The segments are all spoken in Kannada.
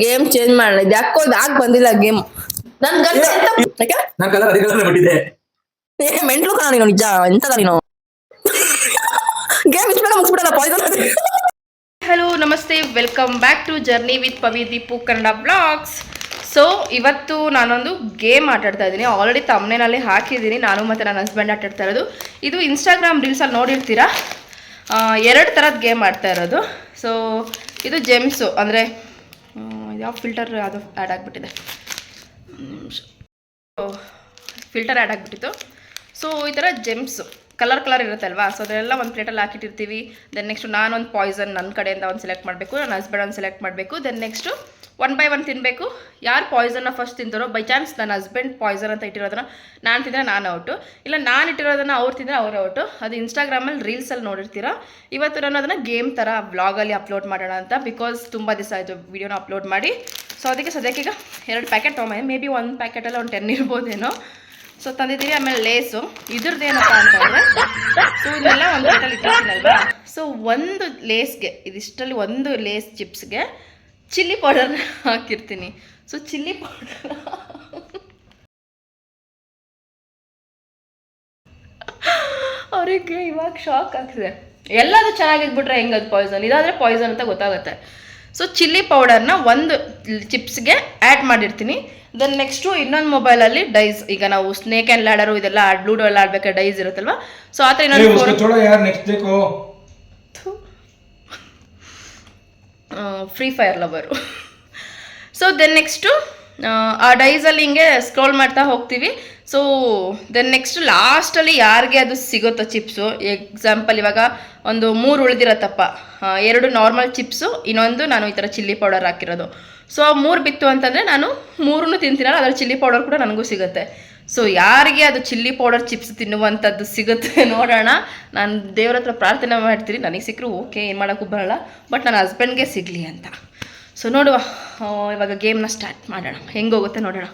ಗೇಮ್ ಚೇಂಜ್ ಮಾಡೋಣ. ಯಾಕೋ ಯಾಕೆ ಬಂದಿಲ್ಲ ಗೇಮ್? ನನ್ ಗಂಟೆ ಯಾಕೆ ನಾನು ಕಲರ್ ಅದೇ ಕಲರ್ ಬಿಟ್ಟಿದ್ದೆ. ಮೆಂಟ್ಲು ಕಣ ನೀನು, ನಿಜ ಎಂತದ ನೀನು. ಗೇಮ್ ಇಷ್ಟ ಬೇಗ ಮುಗಿಸ್ಬಿಡಲ್ಲ ಪಾಯ್ಸನ್. ಹಲೋ ನಮಸ್ತೆ, welcome back to journey with Pavi Deepu Kannada blogs. So ಇವತ್ತು ನಾನೊಂದು ಗೇಮ್ ಆಟಾಡ್ತಾ ಇದ್ದೀನಿ. ಆಲ್ರೆಡಿ ತಮ್ಮನೇನಲ್ಲಿ ಹಾಕಿದ್ದೀನಿ, ನಾನು ಮತ್ತು ನನ್ನ ಹಸ್ಬೆಂಡ್ ಆಟಾಡ್ತಾ ಇರೋದು. ಇದು ಇನ್ಸ್ಟಾಗ್ರಾಮ್ ರೀಲ್ಸಲ್ಲಿ ನೋಡಿರ್ತೀರಾ, 2 ಥರದ ಗೇಮ್ ಆಡ್ತಾ ಇರೋದು. ಸೊ ಇದು ಜೆಮ್ಸು, ಅಂದರೆ ಯಾವ ಫಿಲ್ಟರ್ ಅದು ಆ್ಯಡ್ ಆಗಿಬಿಟ್ಟಿದೆ, ಫಿಲ್ಟರ್ ಆ್ಯಡ್ ಆಗಿಬಿಟ್ಟಿತ್ತು. ಸೊ ಈ ಥರ ಜೆಮ್ಸು ಕಲರ್ ಇರುತ್ತಲ್ವಾ, ಸೊ ಅದೆಲ್ಲ ಒಂದು ಪ್ಲೇಟಲ್ಲಿ ಹಾಕಿಟ್ಟಿರ್ತೀವಿ. ದೆನ್ ನೆಕ್ಸ್ಟು ನಾನೊಂದು ಪಾಯ್ಸನ್ ನನ್ನ ಕಡೆಯಿಂದ ಒಂದು ಸೆಲೆಕ್ಟ್ ಮಾಡಬೇಕು, ನನ್ನ ಹಸ್ಬೆಂಡ್ ಒಂದು ಸೆಲೆಕ್ಟ್ ಮಾಡಬೇಕು. ದೆನ್ ನೆಕ್ಸ್ಟು 1 by 1 ತಿನ್ನಬೇಕು. ಯಾರು ಪಾಯ್ಸನ್ನ ಫಸ್ಟ್ ತಿಂತಾರೋ, ಬೈ ಚಾನ್ಸ್ ನನ್ನ ಹಸ್ಬೆಂಡ್ ಪಾಯ್ಸನ್ ಅಂತ ಇಟ್ಟಿರೋದನ್ನ ನಾನು ತಿಂದರೆ ನಾನು ಔಟು, ಇಲ್ಲ ನಾನು ಇಟ್ಟಿರೋದನ್ನು ಅವ್ರು ತಿಂದರೆ ಅವ್ರು ಔಟು. ಅದು ಇನ್ಸ್ಟಾಗ್ರಾಮಲ್ಲಿ ರೀಲ್ಸಲ್ಲಿ ನೋಡಿರ್ತೀರ. ಇವತ್ತು ನಾನು ಅದನ್ನು ಗೇಮ್ ಥರ ವ್ಲಾಗಲ್ಲಿ ಅಪ್ಲೋಡ್ ಮಾಡೋಣ ಅಂತ, ಬಿಕಾಸ್ ತುಂಬ ದಿವಸ ಆಯಿತು ವೀಡಿಯೋನ ಅಪ್ಲೋಡ್ ಮಾಡಿ. ಸೊ ಅದಕ್ಕೆ ಸದ್ಯಕ್ಕೀಗ 2 ಪ್ಯಾಕೆಟ್ ತೊಗೊಂಬಂದೆ. ಮೇ ಬಿ 1 ಪ್ಯಾಕೆಟಲ್ಲಿ ಒಂದು 10 ಇರ್ಬೋದೇನೋ. ಸೊ ತಂದಿದ್ದೀವಿ. ಆಮೇಲೆ ಲೇಸು ಇದ್ರದ್ದೇನಪ್ಪ ಅಂತಂದರೆ, ಸೊ ಇದನ್ನೆಲ್ಲ ಒಂದು ಪ್ಲೇಟಲ್ಲಿ ಇಟ್ಟಿರ್ತೀನಲ್ವಾ. ಸೊ ಒಂದು ಲೇಸ್ಗೆ, ಇದಿಷ್ಟರಲ್ಲಿ ಒಂದು ಲೇಸ್ ಚಿಪ್ಸ್ಗೆ ಚಿಲ್ಲಿ ಪೌಡರ್ನ ಹಾಕಿರ್ತೀನಿ. ಸೊ ಚಿಲ್ಲಿ ಪೌಡರ್ ಅವರಿಗೆ ಇವಾಗ ಶಾಕ್ ಆಗ್ತಿದೆ. ಎಲ್ಲದು ಚೆನ್ನಾಗಿದ್ಬಿಟ್ರೆ ಹೆಂಗದು ಪಾಯ್ಸನ್, ಇದಾದರೆ ಪಾಯ್ಸನ್ ಅಂತ ಗೊತ್ತಾಗುತ್ತೆ. ಸೊ ಚಿಲ್ಲಿ ಪೌಡರ್ನ ಒಂದು ಚಿಪ್ಸ್ಗೆ ಆ್ಯಡ್ ಮಾಡಿರ್ತೀನಿ. ದೆನ್ ನೆಕ್ಸ್ಟು ಇನ್ನೊಂದು ಮೊಬೈಲಲ್ಲಿ ಡೈಸ್, ಈಗ ನಾವು ಸ್ನೇಕ್ ಆ್ಯಂಡ್ ಲ್ಯಾಡರು ಇದೆಲ್ಲ ಲೂಡೋ ಎಲ್ಲ ಆಡ್ಬೇಕಾದ್ರೆ ಡೈಸ್ ಇರುತ್ತಲ್ವ. ಸೊ ಆ ಥರ ಇನ್ನೊಂದು free fire lover. So then next ಆ ಡೈಸಲ್ಲಿ ಹಿಂಗೆ ಸ್ಕ್ರೋಲ್ ಮಾಡ್ತಾ ಹೋಗ್ತೀವಿ. ಸೊ ದೆನ್ ನೆಕ್ಸ್ಟ್ ಲಾಸ್ಟಲ್ಲಿ ಯಾರಿಗೆ ಅದು ಸಿಗುತ್ತೋ ಚಿಪ್ಸು, ಎಕ್ಸಾಂಪಲ್ ಇವಾಗ ಒಂದು 3 ಉಳಿದಿರತ್ತಪ್ಪ, 2 ನಾರ್ಮಲ್ ಚಿಪ್ಸು, ಇನ್ನೊಂದು ನಾನು ಈ ಥರ ಚಿಲ್ಲಿ ಪೌಡರ್ ಹಾಕಿರೋದು. ಸೊ 3 ಬಿತ್ತು ಅಂತಂದರೆ ನಾನು 3 ತಿಂತೀನಲ್ಲ, ಅದರ ಚಿಲ್ಲಿ ಪೌಡರ್ ಕೂಡ ನನಗೂ ಸಿಗುತ್ತೆ. ಸೊ ಯಾರಿಗೆ ಅದು ಚಿಲ್ಲಿ ಪೌಡರ್ ಚಿಪ್ಸ್ ತಿನ್ನುವಂಥದ್ದು ಸಿಗುತ್ತೆ ನೋಡೋಣ. ನಾನು ದೇವ್ರ ಹತ್ರ ಪ್ರಾರ್ಥನೆ ಮಾಡ್ತೀನಿ, ನನಗೆ ಸಿಕ್ಕರು ಓಕೆ, ಏನು ಮಾಡೋಕ್ಕೂ ಬರೋಲ್ಲ, ಬಟ್ ನನ್ನ ಹಸ್ಬೆಂಡ್ಗೆ ಸಿಗಲಿ ಅಂತ. ಸೊ ನೋಡುವ, ಇವಾಗ ಗೇಮ್ನ ಸ್ಟಾರ್ಟ್ ಮಾಡೋಣ, ಹೆಂಗೋಗುತ್ತೆ ನೋಡೋಣ.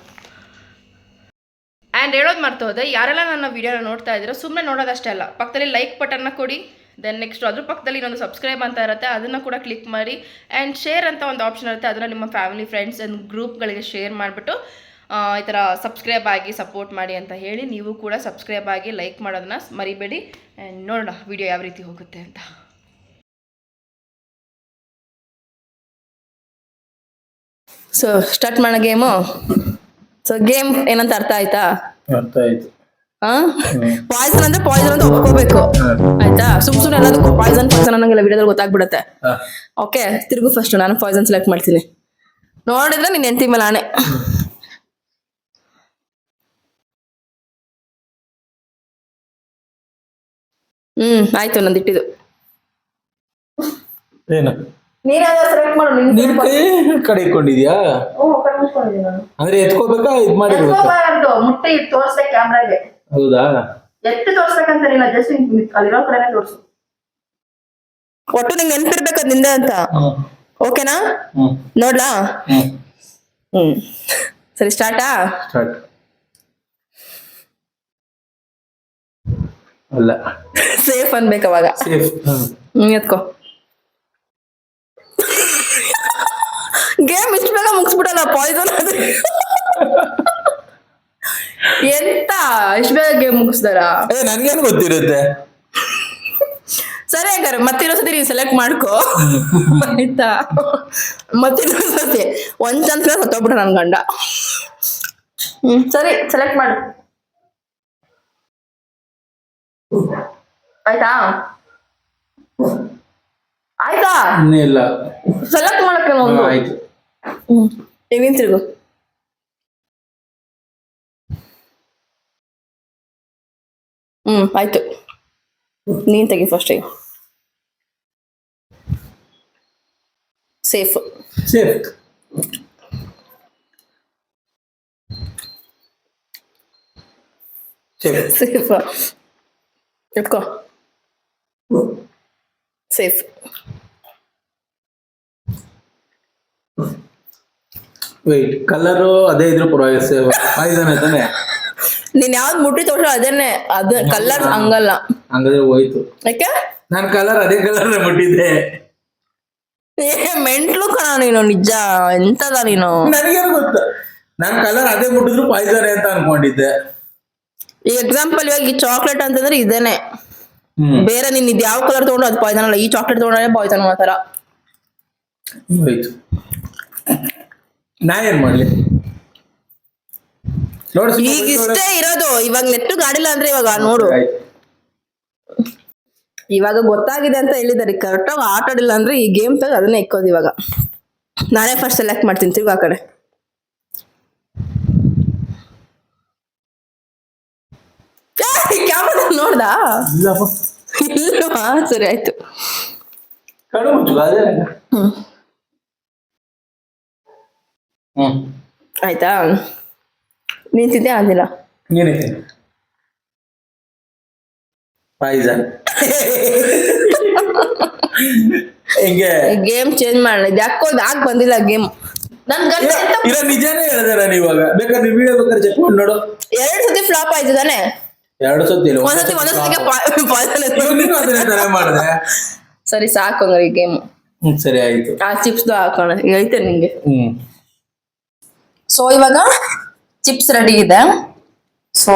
ಆ್ಯಂಡ್ ಹೇಳೋದು ಮರ್ತು ಹೋದೆ, ಯಾರೆಲ್ಲ ನನ್ನ ವೀಡಿಯೋನ ನೋಡ್ತಾ ಇದ್ದೀರೋ ಸುಮ್ಮನೆ ನೋಡೋದಷ್ಟೇ ಅಲ್ಲ, ಪಕ್ಕದಲ್ಲಿ ಲೈಕ್ ಬಟನ್ನ ಕೊಡಿ. ದೆನ್ ನೆಕ್ಸ್ಟ್ ಅದ್ರ ಪಕ್ಕದಲ್ಲಿ ಇನ್ನೊಂದು ಸಬ್ಸ್ಕ್ರೈಬ್ ಅಂತ ಇರುತ್ತೆ, ಅದನ್ನು ಕೂಡ ಕ್ಲಿಕ್ ಮಾಡಿ. ಆ್ಯಂಡ್ ಶೇರ್ ಅಂತ ಒಂದು ಆಪ್ಷನ್ ಇರುತ್ತೆ, ಅದನ್ನು ನಿಮ್ಮ ಫ್ಯಾಮಿಲಿ ಫ್ರೆಂಡ್ಸ್ ಆ್ಯಂಡ್ ಗ್ರೂಪ್ಗಳಿಗೆ ಶೇರ್ ಮಾಡಿಬಿಟ್ಟು ಈ ಥರ ಸಬ್ಸ್ಕ್ರೈಬ್ ಆಗಿ ಸಪೋರ್ಟ್ ಮಾಡಿ ಅಂತ ಹೇಳಿ, ನೀವು ಕೂಡ ಸಬ್ಸ್ಕ್ರೈಬ್ ಆಗಿ ಲೈಕ್ ಮಾಡೋದನ್ನ ಮರಿಬೇಡಿ. ಆ್ಯಂಡ್ ನೋಡೋಣ ವಿಡಿಯೋ ಯಾವ ರೀತಿ ಹೋಗುತ್ತೆ ಅಂತ. ಸೊ ಸ್ಟಾರ್ಟ್ ಮಾಡೋ ಗೇಮು. ಸೊ ಗೇಮ್ ಏನಂತ ಅರ್ಥ ಆಯ್ತಾ? ಅರ್ಥ ಆಯ್ತು. ಪಾಯ್ಸನ್ ಅಂದ್ರೆ ಪಾಯ್ಸನ್ ಅಂತ ಒಪ್ಕೋಬೇಕು, ಆಯ್ತಾ? ಸುಮ್ನೆ ಎಲ್ಲದಕ್ಕೂ ಪಾಯ್ಸನ್ ಅನ್ನಂಗಿಲ್ಲ, ವಿಡಿಯೋದಲ್ಲಿ ಗೊತ್ತಾಗ್ಬಿಡುತ್ತೆ. ಓಕೆ, ತಿರುಗು ಫಸ್ಟ್. ನಾನು ಪಾಯ್ಸನ್ ಸೆಲೆಕ್ಟ್ ಮಾಡ್ತೀನಿ. ನೋಡಿದ್ರೆ ನಿನ್ನ ಹೆಂಡತಿ ಮೇಲೆ ಆಣೆ. ಆಯ್ತು, ನಂದು ಇಟ್ಟಿದ್ದು. ಸೆಲೆಕ್ಟ್ ಮಾಡು. ನಿನ್ ಕಡೆ ಇಟ್ಕೊಂಡಿದ್ಯಾ? ಅಂದ್ರೆ ಎತ್ಕೋಬೇಕಾ, ಇದ್ ಮಾಡಿರ್ಬೇಕು? ಮುಟ್ಟೆ ತೋರ್ಸ್ದೆ ಕ್ಯಾಮ್ರಾಗೆ. ಹೌದಾ? ಎತ್ತು ತೋರ್ಸಬೇಕಂತಾನಿಲ್ಲ, ಜಸ್ಟ್ ಅಲ್ಲಿರೋ ಕಡೆನೇ ತೋರ್ಸು. ಒಟ್ಟು ನಿಂಗೆ ನೆನ್ಪಿರ್ಬೇಕು ನಿಂದೆ ಅಂತ. ಓಕೆನಾ? ನೋಡ್ಲಾ? ಸರಿ, ಸ್ಟಾರ್ಟಾ? ಸ್ಟಾರ್ಟ್. ಅಲ್ಲ, ಸೇಫ್ ಅನ್ಬೇಕು ಅವಾಗ. ಸೇಫ್. ಎತ್ಕೋ. ಗೇಮ್ ಇಷ್ಟು ಬೇಗ ಮುಗಿಸ್ಬಿಡಲ್ಲ ಪಾಯ್ಸನ್. ಎಂತ ಇಷ್ಟು ಬೇಗ ಗೇಮ್ ಮುಗಿಸ್ದಾರ? ನನ್ಗೇನು ಗೊತ್ತಿರುತ್ತೆ. ಸರಿ ಹಂಗಾರೆ ಮತ್ತಿನ್ನೊಂದ್ಸತಿ ನೀವು ಸೆಲೆಕ್ಟ್ ಮಾಡ್ಕೋ, ಆಯ್ತಾ? ಮತ್ತಿನ್ನೊಂದ್ಸತಿ ಒಂದ್ ಚಾನ್ಸ್ ಸತ್ತೋಗ್ಬಿಟ್ಟ ನನ್ ಗಂಡ. ಸರಿ, ಸೆಲೆಕ್ಟ್ ಮಾಡು. ಆಯ್ತಾ? ಆಯ್ತಾ? ಇಲ್ಲ, ಸೆಲೆಕ್ಟ್ ಮಾಡಕ್ಕೆ ಆಯ್ತು. ನೀನ್ ತಿರುಗು. ಆಯ್ತು, ನೀನ್ ತೆಗಿ ಫಸ್ಟ್. ಸೇಫ್. ಸೇಫ್. ಸೇಫ್ ಎತ್ಕೋ. ಸೇಫ್. ವೇಟ್, ಕಲರು ಅದೇ ಇದ್ರು ಪರವಾಗಿಲ್ಲ, ಪಾಯ್ಸನ್ ಆಯ್ತಾನೆ. ನೀನ್ ಯಾವ್ದು ಮುಟ್ಟಿ ತೋರ್ಸೋ ಅದೇನೆ, ಅದ ಕಲರ್ ಹಂಗಲ್ಲ. ಹಂಗಾದ್ರೆ ಹೋಯ್ತು. ಯಾಕೆ? ನಾನ್ ಕಲರ್ ಅದೇ ಕಲರ್ ಮುಟ್ಟಿದ್ದೆ. ಮೆಂಟ್ಲು ಕಣ ನೀನು, ನಿಜ ಎಂತದ ನೀನು. ನನಗೇನು ಗೊತ್ತು, ನಾನ್ ಕಲರ್ ಅದೇ ಮುಟ್ಟಿದ್ರು ಪಾಯ್ಸನ್ ಅಂತ ಅನ್ಕೊಂಡಿದ್ದೆ. ಈ ಎಕ್ಸಾಂಪಲ್ ಇವಾಗ ಈ ಚಾಕ್ಲೇಟ್ ಅಂತಂದ್ರೆ ಇದೇನೆ, ಹ್ಮ್ ಬೇರೆ ನೀನ್ ಇದ್ ಯಾವ ಕಲರ್ ತಗೊಂಡು ಅದು ಪಾಯ್ಸನ್ ಅಲ್ಲ, ಈ ಚಾಕ್ಲೇಟ್ ತಗೊಂಡ್ರೆ ಪಾಯ್ಸನ್ ಆ ತರ. ಹೋಯ್ತು, ನಾ ಏನ್ ಮಾಡ್ಲಿ ನೋಡು. ಈಗ ಇಷ್ಟೇ ಇರೋದು, ಇವಾಗ ನೆಟ್ಟು ಗಾಡಿಲ್ಲ ಅಂದ್ರೆ ಇವಾಗ ನೋಡು. ಇವಾಗ ಗೊತ್ತಾಗಿದೆ ಅಂತ ಹೇಳಿದಾರೆ, ಕರೆಕ್ಟಾಗಿ ಆಟ ಆಡಿಲ್ಲ ಅಂದ್ರೆ ಈ ಗೇಮ್ ತಗ ಅದನ್ನೇ ಇಕ್ಕೋದು. ಇವಾಗ ನಾನೇ ಫಸ್ಟ್ ಸೆಲೆಕ್ಟ್ ಮಾಡ್ತೀನಿ, ತಿರ್ಗಾ ಆ ಕಡೆ. ಕ್ಯಾಮ್ರಾ ನೋಡ್ದಾ? ಇಲ್ಲಪ್ಪ, ಇಲ್ವಾ? ಸರಿ ಆಯ್ತು. ಕಣ್ಣು ಮುಚ್ಚು ಅದೇ. ಹ್ಮ್ ಆಯ್ತಾ, ನಿಂತಿದ್ದೆ ಅಂದಿಲ್ಲ. ಏನೈತೆ ಪಾಯ್ಸನ್. ಹಿಂಗೆ ಗೇಮ್ ಚೇಂಜ್ ಮಾಡೋಣ, ಯಾಕೋ ಆಗ್ ಬಂದಿಲ್ಲ ಗೇಮ್. ನನ್ ಗಂಡ ಇಲ್ಲ ನಿಜಾನೇ ಹೇಳಿದೆ ನಾನು. ಇವಾಗ ಬೇಕಾದ್ರೆ ನೀವು ವಿಡಿಯೋ ಬೇಕಾದ್ರೆ ಚೆಕ್ ಮಾಡಿ ನೋಡು. 2 ಸತಿ ಫ್ಲಾಪ್ ಆಯ್ತು ತಾನೆ. 2 ಸತಿ ಇಲ್ಲ, ಒಂದೊಂದ್ಸತಿಗೆ ಪಾಯ್ಸನ್. ನೀನು ಅದನ್ನೇ ತರ ಮಾಡಿದೆ. ಸರಿ ಸಾಕು ಹಂಗಾರೆ ಈ ಗೇಮ್. ಸರಿ ಆಯ್ತು. ಆ ಚಿಪ್ಸ್ ಹಾಕೋಣ, ಈಗ ಐತೆ ನಿಂಗೆ. ಹ್ಮ್ ಸೊ ಇವಾಗ ಚಿಪ್ಸ್ ರೆಡಿ ಇದೆ. ಸೊ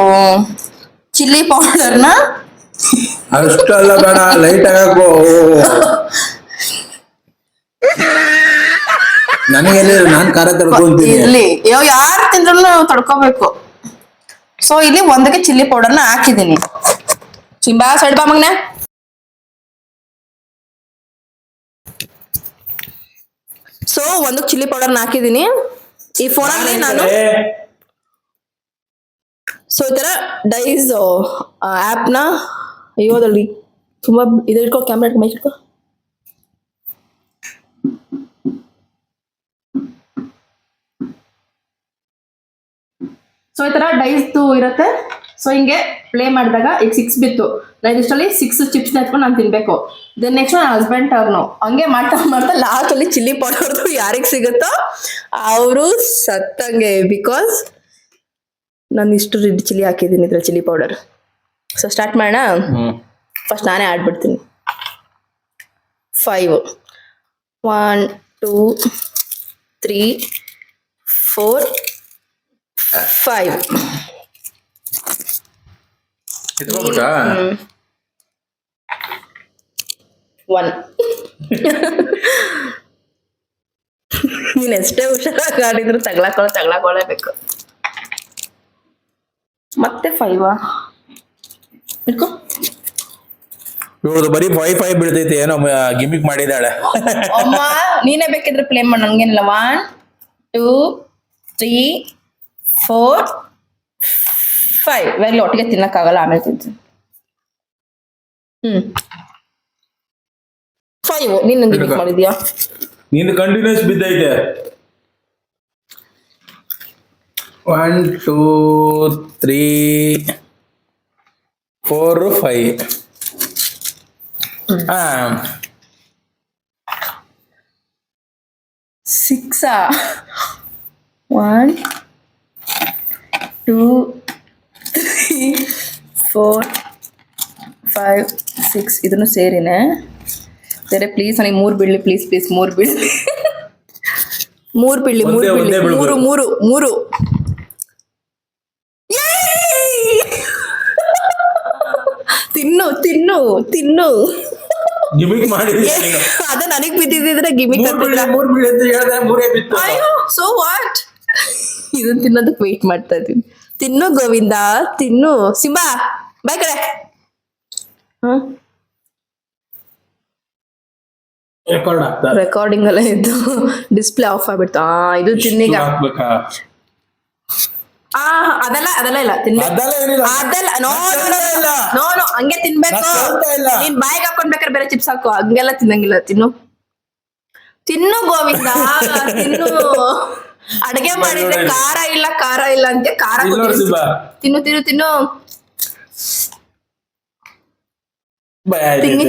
ಚಿಲ್ಲಿ ಪೌಡರ್ನ ಅಷ್ಟಲ್ಲ ಬೇಡ, ಲೈಟ್ ಆಗೋ. ನನಗೆ ನಾನ್ ಖಾರ ತಡ್ಕೊಂತೀನಿ. ಇಲ್ಲಿ ಯಾರು ತಿಂದ್ರು ತಡ್ಕೋಬೇಕು. ಸೊ ಇಲ್ಲಿ ಒಂದಕ್ಕೆ ಚಿಲ್ಲಿ ಪೌಡರ್ನ ಹಾಕಿದೀನಿ. ಚಿಂಬಾ ಸೈಡ್ ಬಾ ಮಗ್ನೆ. ಸೊ ಒಂದಕ್ಕೆ ಚಿಲ್ಲಿ ಪೌಡರ್ನ ಹಾಕಿದೀನಿ ಈ ಫೋನಲ್ಲಿ ನಾನು. ಸೊ ಈ ತರ ಡೈಸ್ ಆ್ಯಪ್ನ ಅದ್ರಲ್ಲಿ ತುಂಬಾ ಇದು ಇಟ್ಕೋ, ಕ್ಯಾಮ್ರಾ ಇಟ್ಕೊ, ಮೈಕ್ ಇಟ್ಕೋ. ಸೊ ಈ ತರ ಡೈಸ್ದು ಇರುತ್ತೆ. ಸೊ ಹಿಂಗೆ ಪ್ಲೇ ಮಾಡಿದಾಗ ಈಗ 6 ಬಿತ್ತು, ನಾನು ಇಷ್ಟರಲ್ಲಿ 6 ಚಿಪ್ಸ್ ಎತ್ಕೊಂಡು ನಾನು ತಿನ್ಬೇಕು. ದೆನ್ ನೆಕ್ಸ್ಟ್ ನನ್ನ ಹಸ್ಬೆಂಡ್ ಟರ್ನು. ಹಂಗೆ ಮಾಡ್ತಾ ಮಾಡ್ತಾ ಲಾಸ್ಟ್ ಅಲ್ಲಿ ಚಿಲ್ಲಿ ಪೌಡರ್ದು ಯಾರಿಗೆ ಸಿಗುತ್ತೋ ಅವರು ಸತ್ತಂಗೆ. ಬಿಕಾಸ್ ನಾನು ಇಷ್ಟು ರೆಡ್ ಚಿಲ್ಲಿ ಹಾಕಿದ್ದೀನಿ ಇದ್ರಲ್ಲಿ, ಚಿಲ್ಲಿ ಪೌಡರ್. ಸೊ ಸ್ಟಾರ್ಟ್ ಮಾಡೋಣ. ಫಸ್ಟ್ ನಾನೇ ಆಡ್ಬಿಡ್ತೀನಿ. 5 1 2 3 4 5. ಎತ್ಕೊಬಿಟ್ಟಾ? 1. ನೀನ್ ಎಷ್ಟೇ ಹುಷಾರಾಗಿ ಆಡಿದ್ರು ತಗ್ಲಾಕೊಳ್ಳೇಬೇಕು. ಮತ್ತೆ 5 ಇಟ್ಕೋ. ಇವ್ರದ್ದು ಬರೀ 5 ಬೀಳ್ತೈತೆ, ಏನೋ ಗಿಮಿಕ್ ಮಾಡಿದಾಳೆ. ಅಮ್ಮ ನೀನೇ ಬೇಕಿದ್ರೆ ಪ್ಲೇ ಮಾಡಿ, ನಂಗೇನಿಲ್ಲ. 1 2 3 4 5. ಇವಾಗಲೇ ಒಟ್ಟಿಗೆ ತಿನ್ನಕ್ಕಾಗಲ್ಲ, ಆಮೇಲೆ ತಿಂತೀನಿ. 5 ನೀನ್ ನಂಗೆ ಗಿಮಿಕ್ ಮಾಡಿದ್ಯಾ? ನೀನು ಕಂಟಿನ್ಯೂಸ್ ಬಿದ್ದೈತೆ. 1 2 3 4 5. 6 1 2 3 4 5 6 ಇದನ್ನು ಸೇರಿನೇ. ಸರಿ ಪ್ಲೀಸ್ ನನಗೆ 3 ಬೀಳಲಿ, ಪ್ಲೀಸ್ 3 ಬೀಳಲಿ. 3 ಬೀಳಲಿ, 3 ತಿನ್ನು. ಗಿಮಿಕ್ ಮಾಡಿ ಅದ ನನಗ್ ಬಿದ್ದಿದ್ರೆ ಗಿಮಿಕ್. 3 ಬೀಳುತ್ತೆ ಹೇಳ್ದೆ, 3 ಬಿತ್ತು. ಅಯ್ಯೋ ಸೊ ವಾಟ್. ಇದನ್ನ ತಿನ್ನೋದಕ್ಕೆ ವೆಯ್ಟ್ ಮಾಡ್ತಾ ಇದ್ದೀನಿ. ತಿನ್ನು ಗೋವಿಂದ, ತಿನ್ನು. ಸಿಂಬಾ ಬಾಯ್ ಕಡೆ. ರೆಕಾರ್ಡಿಂಗ್ ಎಲ್ಲ ಇದ್ದು ಡಿಸ್ಪ್ಲೇ ಆಫ್ ಆಗ್ಬಿಡ್ತು. ಇದು ತಿನ್ನೀಗ. ಅದೆಲ್ಲ ಇಲ್ಲ ಅದೆಲ್ಲ ನೋ ಹಂಗೆ ತಿನ್ಬೇಕು. ನೀನ್ ಬಾಯಿಗೆ ಹಾಕೊಂಡ್ಬೇಕಾದ್ರೆ ಬೇರೆ ಚಿಪ್ಸ್ ಹಾಕು, ಹಂಗೆಲ್ಲ ತಿನ್ನಂಗಿಲ್ಲ. ತಿನ್ನು ಗೋವಿಂದ, ತಿನ್ನು. ಅಡ್ಗೆ ಮಾಡಿದ್ರೆ ಖಾರ ಇಲ್ಲ ಅಂತ ಖಾರ ತಿನ್ನು.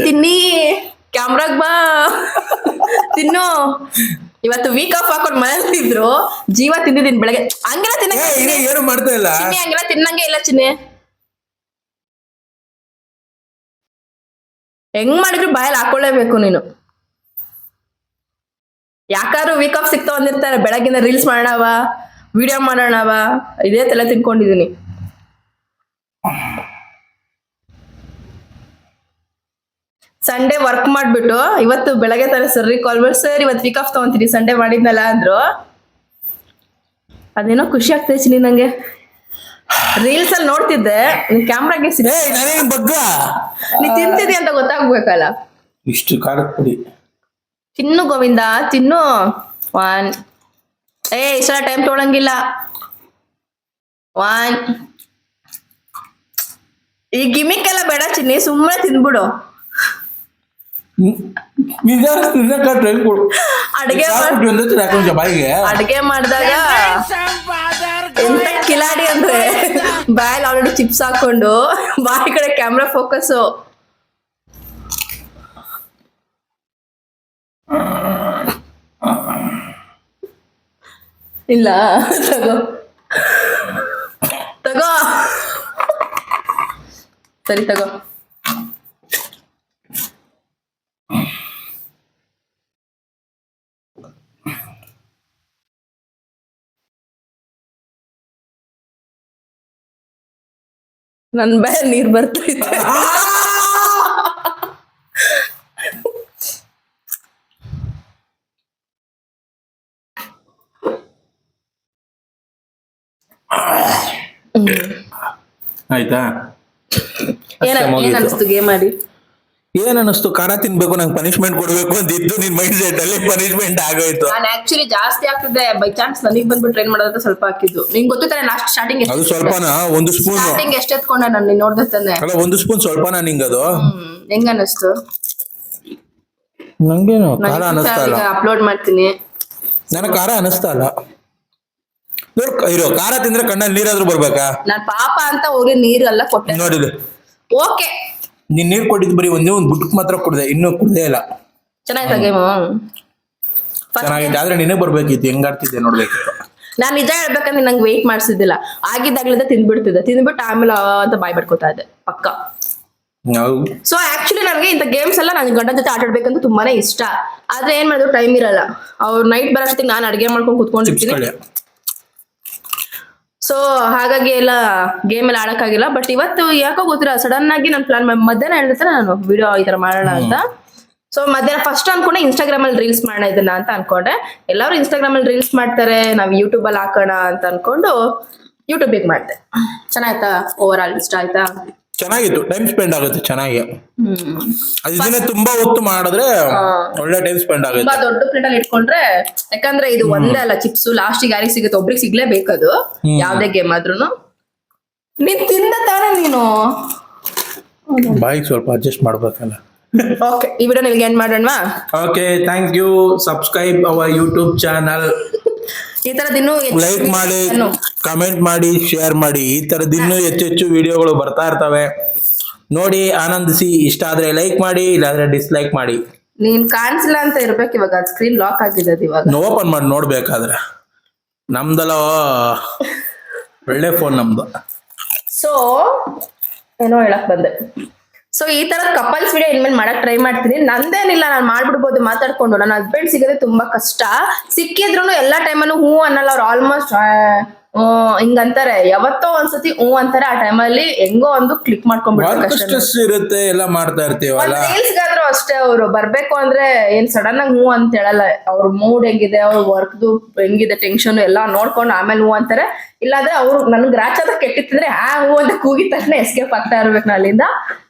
ತಿನ್ನಿ ಕ್ಯಾಮ್ರಾಗ್ ಬಾ, ತಿನ್ನು. ಇವತ್ತು ವೀಕ್ ಆಫ್ ಹಾಕೊಂಡು ಮನೇಲಿ ಇದ್ರು, ಜೀವ ತಿಂದಿದ್ದೀನಿ ಬೆಳಗ್ಗೆ. ಹಂಗೆಲ್ಲ ಏನು ಮಾಡ್ತಾ ಇಲ್ಲ ಚಿನ್ನಿ, ಹಂಗೆಲ್ಲ ತಿನ್ನಂಗೆ ಇಲ್ಲ ಚಿನ್ನಿ. ಹೆಂಗ್ ಮಾಡಿದ್ರು ಬಾಯಲ್ಲಿ ಹಾಕೊಳ್ಳೇಬೇಕು ನೀನು. ಯಾಕಾದ್ರೂ ವೀಕ್ ಆಫ್ ಸಿಕ್ತಾವ ಅಂದಿರ್ತಾರೆ, ಬೆಳಗಿನ ರೀಲ್ಸ್ ಮಾಡೋಣವ, ವಿಡಿಯೋ ಮಾಡೋಣವ, ಇದೇ ತಲೆ ತಿನ್ಕೊಂಡಿದೀನಿ. ಸಂಡೇ ವರ್ಕ್ ಮಾಡ್ಬಿಟ್ಟು ಇವತ್ತು ಬೆಳಗ್ಗೆ ತರ ಸರ್ರಿ ಕಾಲ್ ಮಾಡಿ, ಸರ್ ಇವತ್ತು ವೀಕ್ ಆಫ್ ತಗೊಂತೀನಿ ಸಂಡೇ ಮಾಡಿದ್ನಲ್ಲ ಅಂದ್ರು. ಅದೇನೋ ಖುಷಿ ಆಗ್ತದೆ ಚಿನ್ನಿ ನಂಗೆ. ರೀಲ್ಸ್ ಅಲ್ಲಿ ನೋಡ್ತಿದ್ದೆ, ನಿನ್ ಕ್ಯಾಮ್ರಾಗೆ ಬಗ್ಗ ನೀ ತಿಂತಿದಿ ಅಂತ ಗೊತ್ತಾಗ್ಬೇಕಲ್ಲ. ಇಷ್ಟು ಖಾರದ ಪುಡಿ ತಿನ್ನು ಗೋವಿಂದ ತಿನ್ನು. ಒನ್ ಇಷ್ಟ ಟೈಮ್ ತೊಗೊಳಂಗಿಲ್ಲ. ಒನ್ ಈ ಗಿಮಿಕ್ ಎಲ್ಲ ಬೇಡ ಚಿನ್ನಿ, ಸುಮ್ಮನೆ ತಿನ್ಬಿಡು. ಅಡ್ಗೆ ಮಾಡಿದಾಗ ಎಂತ ಕಿಲಾಡಿ ಅಂದ್ರೆ ಬಾಯಲ್ಲಿ ಆಲ್ರೆಡಿ ಚಿಪ್ಸ್ ಹಾಕೊಂಡು ಬಾಯಿ ಕಡೆ ಕ್ಯಾಮ್ರಾ ಫೋಕಸ್. ಇಲ್ಲ ತಗೋ ತಗೋ, ಸರಿ ತಗೋ. ನನ್ ಬಾಯ ನೀರ್ ಬರ್ತೈತೆ. ಆಯ್ತಾ? ಏನ್ ಅನಿಸ್ತು ಗೇಮ್ ಮಾಡಿ? ಏನ್ ಅನಿಸ್ತು, ಖಾರ ತಿನ್ಬೇಕು, ನಂಗೆ ಪನಿಷ್ಮೆಂಟ್ ಕೊಡ್ಬೇಕು ಅಂತಿದ್ದು. ನಿನ್ ಮೈಂಡ್ ಸೆಟ್ ಅಲ್ಲಿ ಪನಿಷ್ಮೆಂಟ್ ಆಗೋಯ್ತು. ನಾನು ಆಕ್ಚುಲಿ ಜಾಸ್ತಿ ಆಗ್ತಿದ್ದೆ, ಬೈ ಚಾನ್ಸ್ ನನಗ್ ಬಂದ್ಬಿಟ್ಟು ಟ್ರೈನ್ ಮಾಡೋದಂತ ಸ್ವಲ್ಪ ಹಾಕಿದ್ದು. ನಿಂಗೆ ಗೊತ್ತಾನೆ ಲಾಸ್ಟ್ ಸ್ಟಾರ್ಟಿಂಗ್ ಅದು ಸ್ವಲ್ಪನಾ? ಒಂದು ಸ್ಪೂನ್ ಸ್ಟಾರ್ಟಿಂಗ್ ಎಷ್ಟು ಎತ್ಕೊಂಡೆ ನಾನು ನೋಡ್ದೆ ತಾನೆ. ಅಲ್ಲ, ಒಂದು ಸ್ಪೂನ್ ಸ್ವಲ್ಪನಾ ನಿಂಗೆ ಅದು? ಹೆಂಗ ಅನಿಸ್ತು? ನಂಗೇನು ಖಾರ ಅನಿಸ್ತಾ ಇಲ್ಲ. ಅಪ್ಲೋಡ್ ಮಾಡ್ತೀನಿ. ನನಗೆ ಖಾರ ಅನಿಸ್ತಾ ಇಲ್ಲ. ಇರೋ ಖಾರ ತಿಂದ್ರೆ ಕಣ್ಣಲ್ಲಿ ನೀರಾದ್ರೂ ಬರ್ಬೇಕಾ? ನಾನ್ ಪಾಪ ಅಂತ ಹೋಗಿ ನೀರೆಲ್ಲ ಕೊಟ್ಟೆ. ನೋಡಿಲ್ಲ, ಓಕೆ ನೀನ್ ನೀರ್ ಕೊಟ್ಟಿದ್ ಬರೀ ಒಂದೇ ಒಂದು ಗುಡ್ಕ್ ಮಾತ್ರ ಕುಡ್ದೆ, ಇನ್ನೂ ಕುಡ್ದೇ ಇಲ್ಲ. ಚೆನ್ನಾಯ್ತಾ ಗೇಮು? ಚೆನ್ನಾಗಿದೆ, ಆದ್ರೆ ನಿನಗೆ ಬರ್ಬೇಕಿತ್ತು, ಹೆಂಗಾಡ್ತಿದ್ದೆ ನೋಡ್ಬೇಕಿತ್ತು. ನಾನ್ ನಿಜ ಹೇಳ್ಬೇಕಂದ್ರೆ ನಂಗೆ ವೆಯ್ಟ್ ಮಾಡಿಸಿದ್ದಿಲ್ಲ, ಆಗಿದ್ದಾಗ್ಲಿಂದ ತಿಂದ್ಬಿಟ್ಟು ಆಮೇಲೆ ಅಂತ ಬಾಯ್ ಬಿಡ್ಕೋತಾ ಇದ್ದೆ ಪಕ್ಕ. ಸೊ ಆಕ್ಚುಲಿ ನನಗೆ ಇಂಥ ಗೇಮ್ಸ್ ಎಲ್ಲ ನನ್ ಗಂಡನ ಜೊತೆ ಆಟ ಆಡ್ಬೇಕಂತ ತುಂಬಾನೇ ಇಷ್ಟ. ಆದ್ರೆ ಏನ್ ಮಾಡಿದ್ರು ಟೈಮ್ ಇರಲ್ಲ. ಅವ್ರು ನೈಟ್ ಬರೋಷ್ಟೊತ್ತಿಗೆ ನಾನು ಅಡ್ಗೆ ಮಾಡ್ಕೊಂಡು ಕುತ್ಕೊಂಡಿರ್ತೀನಿ. ಸೊ ಹಾಗಾಗಿ ಎಲ್ಲ ಗೇಮ್ ಎಲ್ಲ ಆಡಕ್ಕಾಗಿಲ್ಲ. ಬಟ್ ಇವತ್ತು ಯಾಕೋ ಗೊತ್ತಿಲ್ಲ, ಸಡನ್ ಆಗಿ ನಾನು ಪ್ಲಾನ್ ಮಧ್ಯಾಹ್ನ ಹೇಳ್ತಾರೆ ನಾನು ವಿಡಿಯೋ ಈ ತರ ಮಾಡೋಣ ಅಂತ. ಸೊ ಮಧ್ಯಾಹ್ನ ಫಸ್ಟ್ ಅನ್ಕೊಂಡೆ ಇನ್ಸ್ಟಾಗ್ರಾಮ್ ಅಲ್ಲಿ ರೀಲ್ಸ್ ಮಾಡೋಣ ಇದನ್ನ ಅಂತ ಅನ್ಕೊಂಡೆ. ಎಲ್ಲರೂ ಇನ್ಸ್ಟಾಗ್ರಾಮ್ ಅಲ್ಲಿ ರೀಲ್ಸ್ ಮಾಡ್ತಾರೆ, ನಾವ್ ಯೂಟ್ಯೂಬ್ ಅಲ್ಲಿ ಹಾಕೋಣ ಅಂತ ಅನ್ಕೊಂಡು ಯೂಟ್ಯೂಬಿಗೆ ಮಾಡಿದೆ. ಚೆನ್ನಾಯ್ತಾ? ಓವರ್ ಆಲ್ ಇಷ್ಟ ಆಯ್ತಾ? ಚೆನ್ನಾಗಿತ್ತು, ಟೈಮ್ ಸ್ಪೆಂಡ್ ಆಗುತ್ತೆ ಚೆನ್ನಾಗಿ. ಅದನ್ನ ತುಂಬಾ ಹೊತ್ತು ಮಾಡಿದ್ರೆ ಒಳ್ಳೆ ಟೈಮ್ ಸ್ಪೆಂಡ್ ಆಗುತ್ತೆ. ತುಂಬಾ ದೊಡ್ಡ ಪ್ಲೇಟ್ ಅಲ್ಲಿ ಇಟ್ಕೊಂಡ್ರೆ, ಯಾಕಂದ್ರೆ ಇದು ಒಂದೇ ಅಲ್ಲ ಚಿಪ್ಸ್, ಲಾಸ್ಟಿಗೆ ಯಾರಿಗೆ ಸಿಗುತ್ತೆ ಒಬ್ರಿಗೆ ಸಿಗ್ಲೇಬೇಕದು ಯಾವ್ದೇ ಗೇಮ್ ಆದ್ರೂನು. ನೀನ್ ತಿಂದ ತಾನೇ ನೀನು, ಬಾಯಿಗೆ ಸ್ವಲ್ಪ ಅಡ್ಜಸ್ಟ್ ಮಾಡ್ಬೇಕಲ್ಲ. ಓಕೆ, ಈ ವಿಡಿಯೋ ನಿಮ್ಗೆ ಎಂಡ್ ಮಾಡೋಣವಾ? Okay, thank you. Subscribe our YouTube channel. ಈ ತರದಿನ್ನು ಲೈಕ್ ಮಾಡಿ, ಕಮೆಂಟ್ ಮಾಡಿ, ಶೇರ್ ಮಾಡಿ. ಈ ತರದಿನ್ನು ಹೆಚ್ಚು ವಿಡಿಯೋಗಳು ಬರ್ತಾ ಇರ್ತವೆ, ನೋಡಿ ಆನಂದಿಸಿ. ಇಷ್ಟ ಆದ್ರೆ ಲೈಕ್ ಮಾಡಿ, ಇಲ್ಲಾಂದ್ರೆ ಡಿಸ್ಲೈಕ್ ಮಾಡಿ. ನೀನ್ ಕಾಣಿಸಿಲ್ಲ ಅಂತ ಇರ್ಬೇಕು ಇವಾಗ, ಸ್ಕ್ರೀನ್ ಲಾಕ್ ಆಗಿದೆ ಇವಾಗ. ಓಪನ್ ಮಾಡಿ ನೋಡ್ಬೇಕಾದ್ರೆ ನಮ್ದಲ್ಲ ಒಳ್ಳೆ ಫೋನ್ ನಮ್ದು. ಸೊ ಏನೋ ಹೇಳಕ್ ಬಂದೆ. ಸೊ ಈ ತರ ಕಪಲ್ಸ್ ವಿಡಿಯೋ ಇನ್ಮೇಲೆ ಮಾಡಕ್ ಟ್ರೈ ಮಾಡ್ತೀನಿ. ನಂದೇನಿಲ್ಲ, ನಾನು ಮಾಡ್ಬಿಡ್ಬೋದು ಮಾತಾಡ್ಕೊಂಡು. ನನ್ನ ಹಸ್ಬೆಂಡ್ ಸಿಗೋದೇ ತುಂಬಾ ಕಷ್ಟ. ಸಿಕ್ಕಿದ್ರು ಎಲ್ಲಾ ಟೈಮಲ್ಲೂ ಹೂ ಅನ್ನಲ್ಲ. ಅವ್ರು ಆಲ್ಮೋಸ್ಟ್ ಹಿಂಗಂತಾರೆ, ಯಾವತ್ತೋ ಒಂದ್ಸತಿ ಹೂ ಅಂತಾರೆ. ಆ ಟೈಮಲ್ಲಿ ಹೆಂಗೋ ಒಂದು ಕ್ಲಿಕ್ ಮಾಡ್ಕೊಂಡ್ಬಿಡ್ತಾರೆ. ಇರುತ್ತೆ, ಎಲ್ಲ ಮಾಡ್ತಾ ಇರ್ತೀವಲ್ಲ. ರೀಲ್ಸ್ಗಾದ್ರೂ ಅಷ್ಟೇ, ಅವ್ರು ಬರ್ಬೇಕು ಅಂದ್ರೆ ಏನ್ ಸಡನ್ ಆಗಿ ಹೂ ಅಂತ ಹೇಳಲ್ಲ. ಅವ್ರ ಮೂಡ್ ಹೆಂಗಿದೆ, ಅವ್ರ ವರ್ಕ್ದು ಹೆಂಗಿದೆ, ಟೆನ್ಷನ್ ಎಲ್ಲ ನೋಡ್ಕೊಂಡು ಆಮೇಲೆ ಹೂ ಅಂತಾರೆ. ಇಲ್ಲಾಂದ್ರೆ ಅವ್ರು ನನ್ಗೆ ರಾಚಾದ ಕೆಟ್ಟಿತ್ತಿದ್ರೆ ಹೂ ಅಂತ ಕೂಗಿದ ತಕ್ಷಣ ಎಸ್ಕೇಪ್ ಆಗ್ತಾ ಇರ್ಬೇಕು ಅಲ್ಲಿಂದ.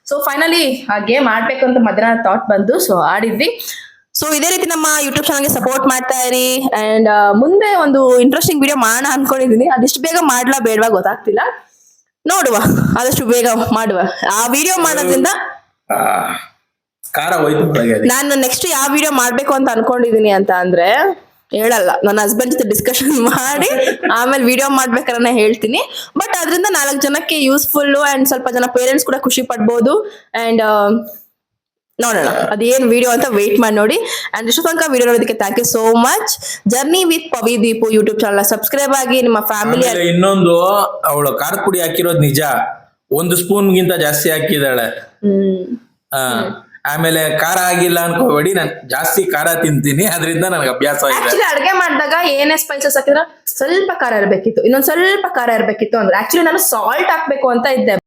ಸೊ ಫೈನಲಿ ಆ ಗೇಮ್ ಆಡ್ಬೇಕು ಅಂತ ಮಧ್ಯಾಹ್ನ ಥಾಟ್ ಬಂದು, ಸೊ ಆಡಿದ್ವಿ. ಸೊ ಇದೇ ರೀತಿ ನಮ್ಮ ಯೂಟ್ಯೂಬ್ ಚಾನಲ್ಗೆ ಸಪೋರ್ಟ್ ಮಾಡ್ತಾ ಇರಿ. ಅಂಡ್ ಮುಂದೆ ಒಂದು ಇಂಟ್ರೆಸ್ಟಿಂಗ್ ವಿಡಿಯೋ ಮಾಡೋಣ ಅನ್ಕೊಂಡಿದೀನಿ. ಅದಿಷ್ಟು ಬೇಗ ಮಾಡ್ಲಾ ಬೇಡವಾ ಗೊತ್ತಾಗ್ತಿಲ್ಲ, ನೋಡುವ, ಆದಷ್ಟು ಬೇಗ ಮಾಡುವ. ಆ ವಿಡಿಯೋ ಮಾಡೋದ್ರಿಂದ ನಾನು ನೆಕ್ಸ್ಟ್ ಯಾವ ವಿಡಿಯೋ ಮಾಡ್ಬೇಕು ಅಂತ ಅನ್ಕೊಂಡಿದೀನಿ ಅಂತ ಅಂದ್ರೆ ಹೇಳಲ್ಲ, ನನ್ನ ಹಸ್ಬೆಂಡ್ ಜೊತೆ ಡಿಸ್ಕಷನ್ ಮಾಡಿ ಆಮೇಲೆ ವಿಡಿಯೋ ಮಾಡ್ಬೇಕಾದ್ರೆ ಹೇಳ್ತೀನಿ. ಬಟ್ ಅದರಿಂದ 4 ಜನಕ್ಕೆ ಯೂಸ್ಫುಲ್ ಅಂಡ್ ಸ್ವಲ್ಪ ಜನ ಪೇರೆಂಟ್ಸ್ ಕೂಡ ಖುಷಿ ಪಡ್ಬೋದು. ಅಂಡ್ ನೋಡೋಣ ಅದೇನ್ ವಿಡಿಯೋ ಅಂತ ವೇಟ್ ಮಾಡಿ ನೋಡಿ. ಅಂಡ್ ಇಷ್ಟು ತನಕ ವಿಡಿಯೋ ನೋಡೋದಕ್ಕೆ thank you so much. Journey with Pavi Deepu YouTube channel subscribe ಆಗಿ ನಿಮ್ಮ ಫ್ಯಾಮಿಲಿ. ಇನ್ನೊಂದು, ಅವಳು ಖಾರದ ಪುಡಿ ಹಾಕಿರೋದು ನಿಜ, 1 ಸ್ಪೂನ್ ಗಿಂತ ಜಾಸ್ತಿ ಹಾಕಿದಾಳೆ. ಆಮೇಲೆ ಖಾರ ಆಗಿಲ್ಲ ಅನ್ಕೋಬೇಡಿ, ನಾನು ಜಾಸ್ತಿ ಖಾರ ತಿಂತೀನಿ, ಅದರಿಂದ ನನಗೆ ಅಭ್ಯಾಸ ಇದೆ. ಆಕ್ಚುಲಿ ಅಡ್ಗೆ ಮಾಡಿದಾಗ ಏನೇ ಸ್ಪೈಸಸ್ ಹಾಕಿದ್ರೆ ಸ್ವಲ್ಪ ಖಾರ ಇರ್ಬೇಕಿತ್ತು, ಇನ್ನೊಂದ್ ಸ್ವಲ್ಪ ಖಾರ ಇರ್ಬೇಕಿತ್ತು ಅಂದ್ರೆ ಆಕ್ಚುಲಿ ನಾನು ಸಾಲ್ಟ್ ಹಾಕ್ಬೇಕು ಅಂತ ಇದ್ದೆ.